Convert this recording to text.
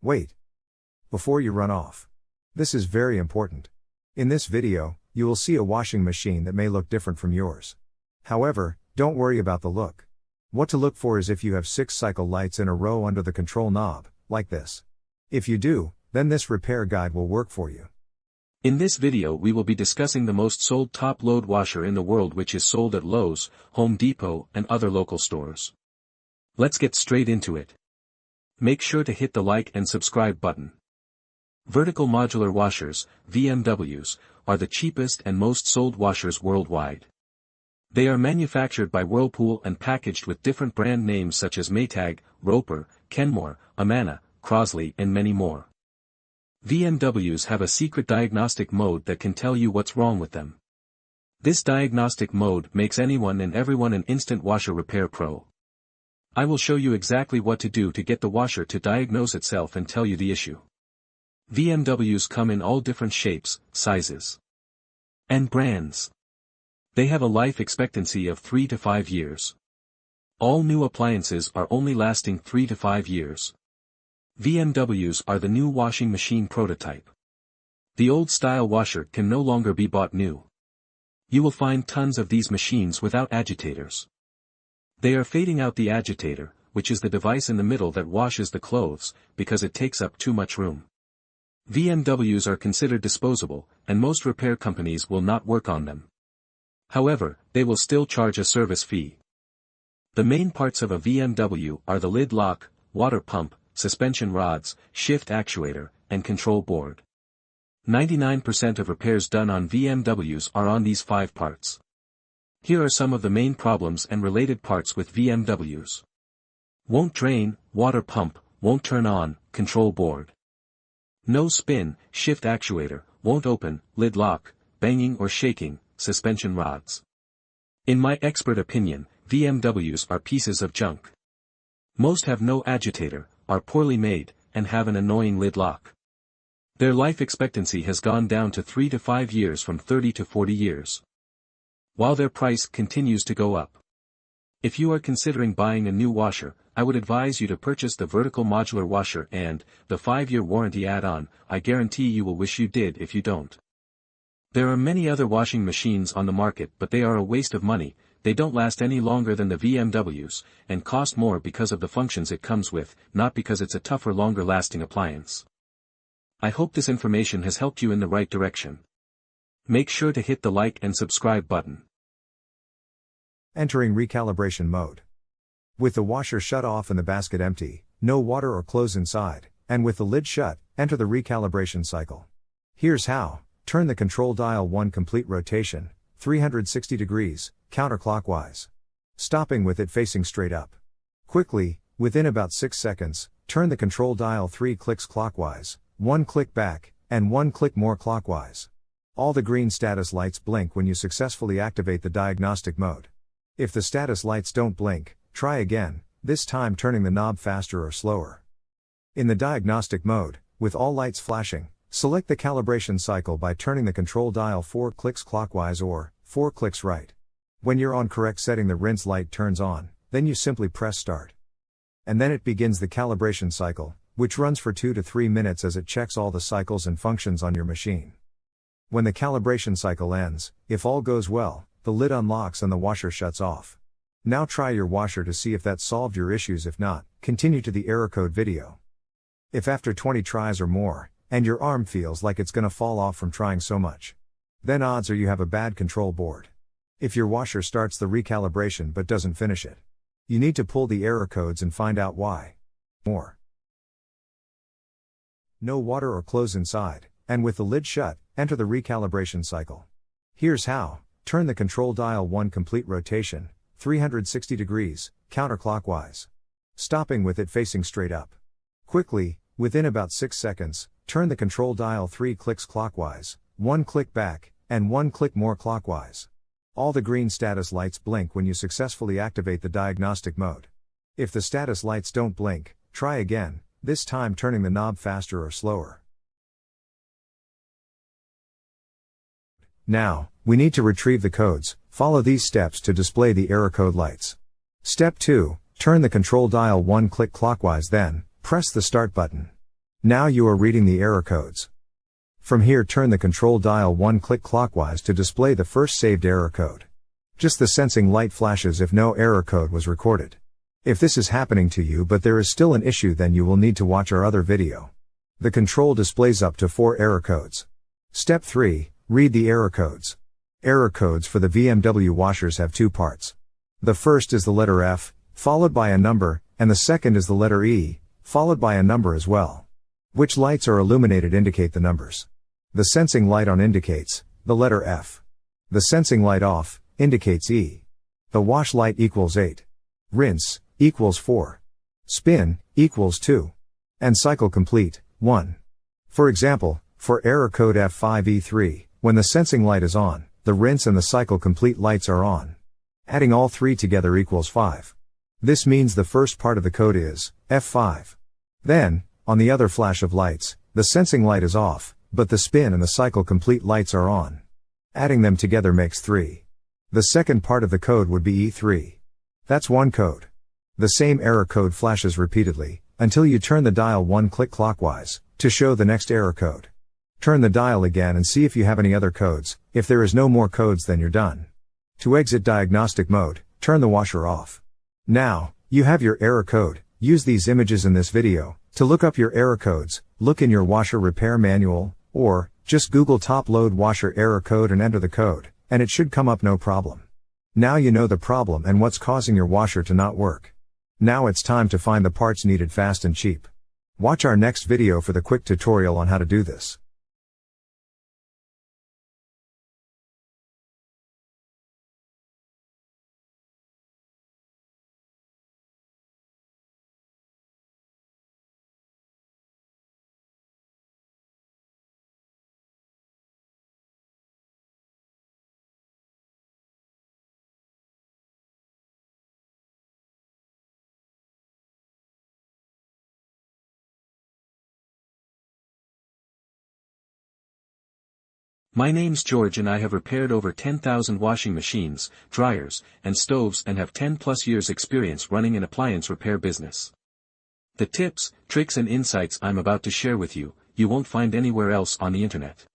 Wait. Before you run off. This is very important. In this video, you will see a washing machine that may look different from yours. However, don't worry about the look. What to look for is if you have 6 cycle lights in a row under the control knob, like this. If you do, then this repair guide will work for you. In this video we will be discussing the most sold top load washer in the world, which is sold at Lowe's, Home Depot and other local stores. Let's get straight into it. Make sure to hit the like and subscribe button. Vertical modular washers, VMWs, are the cheapest and most sold washers worldwide. They are manufactured by Whirlpool and packaged with different brand names such as Maytag, Roper, Kenmore, Amana, Crosley and many more. VMWs have a secret diagnostic mode that can tell you what's wrong with them. This diagnostic mode makes anyone and everyone an instant washer repair pro. I will show you exactly what to do to get the washer to diagnose itself and tell you the issue. VMWs come in all different shapes, sizes, and brands. They have a life expectancy of 3 to 5 years. All new appliances are only lasting 3 to 5 years. VMWs are the new washing machine prototype. The old-style washer can no longer be bought new. You will find tons of these machines without agitators. They are fading out the agitator, which is the device in the middle that washes the clothes, because it takes up too much room. VMWs are considered disposable, and most repair companies will not work on them. However, they will still charge a service fee. The main parts of a VMW are the lid lock, water pump, suspension rods, shift actuator, and control board. 99% of repairs done on VMWs are on these 5 parts. Here are some of the main problems and related parts with VMWs. Won't drain, water pump, won't turn on, control board. No spin, shift actuator, won't open, lid lock, banging or shaking, suspension rods. In my expert opinion, VMWs are pieces of junk. Most have no agitator, are poorly made, and have an annoying lid lock. Their life expectancy has gone down to 3 to 5 years from 30 to 40 years. While their price continues to go up. If you are considering buying a new washer, I would advise you to purchase the vertical modular washer and the 5-year warranty add-on. I guarantee you will wish you did if you don't. There are many other washing machines on the market, but they are a waste of money. They don't last any longer than the VMWs, and cost more because of the functions it comes with, not because it's a tougher, longer-lasting appliance. I hope this information has helped you in the right direction. Make sure to hit the like and subscribe button. Entering recalibration mode. With the washer shut off and the basket empty, no water or clothes inside, and with the lid shut, enter the recalibration cycle. Here's how. Turn the control dial 1 complete rotation, 360 degrees, counterclockwise. Stopping with it facing straight up. Quickly, within about 6 seconds, turn the control dial 3 clicks clockwise, 1 click back, and 1 click more clockwise. All the green status lights blink when you successfully activate the diagnostic mode. If the status lights don't blink, try again, this time turning the knob faster or slower. In the diagnostic mode, with all lights flashing, select the calibration cycle by turning the control dial 4 clicks clockwise or 4 clicks right. When you're on correct setting, the rinse light turns on, then you simply press start. And then it begins the calibration cycle, which runs for 2 to 3 minutes as it checks all the cycles and functions on your machine. When the calibration cycle ends, if all goes well, the lid unlocks and the washer shuts off. Now try your washer to see if that solved your issues. If not, continue to the error code video. If after 20 tries or more, and your arm feels like it's gonna fall off from trying so much, then odds are you have a bad control board. If your washer starts the recalibration but doesn't finish it, you need to pull the error codes and find out why. More. No water or clothes inside, and with the lid shut, enter the recalibration cycle. Here's how. Turn the control dial 1 complete rotation, 360 degrees, counterclockwise. Stopping with it facing straight up. Quickly, within about 6 seconds, turn the control dial 3 clicks clockwise, 1 click back, and 1 click more clockwise. All the green status lights blink when you successfully activate the diagnostic mode. If the status lights don't blink, try again, this time turning the knob faster or slower. Now, we need to retrieve the codes. Follow these steps to display the error code lights. Step 2, turn the control dial 1 click clockwise, then, press the start button. Now you are reading the error codes. From here turn the control dial one click clockwise to display the first saved error code. Just the sensing light flashes if no error code was recorded. If this is happening to you but there is still an issue, then you will need to watch our other video. The control displays up to 4 error codes. Step 3. Read the error codes. Error codes for the VMW washers have 2 parts. The first is the letter F, followed by a number, and the second is the letter E, followed by a number as well. Which lights are illuminated indicate the numbers. The sensing light on indicates the letter F. The sensing light off indicates E. The wash light equals 8. Rinse equals 4. Spin equals 2. And cycle complete 1. For example, for error code F5E3, when the sensing light is on, the rinse and the cycle complete lights are on. Adding all 3 together equals 5. This means the first part of the code is F5. Then, on the other flash of lights, the sensing light is off, but the spin and the cycle complete lights are on. Adding them together makes 3. The second part of the code would be E3. That's one code. The same error code flashes repeatedly, until you turn the dial one click clockwise, to show the next error code. Turn the dial again and see if you have any other codes. If there is no more codes, then you're done. To exit diagnostic mode, turn the washer off. Now, you have your error code. Use these images in this video to look up your error codes. Look in your washer repair manual, or just Google top load washer error code and enter the code, and it should come up no problem. Now you know the problem and what's causing your washer to not work. Now it's time to find the parts needed fast and cheap. Watch our next video for the quick tutorial on how to do this. My name's George and I have repaired over 10,000 washing machines, dryers, and stoves and have 10+ years experience running an appliance repair business. The tips, tricks and insights I'm about to share with you, you won't find anywhere else on the internet.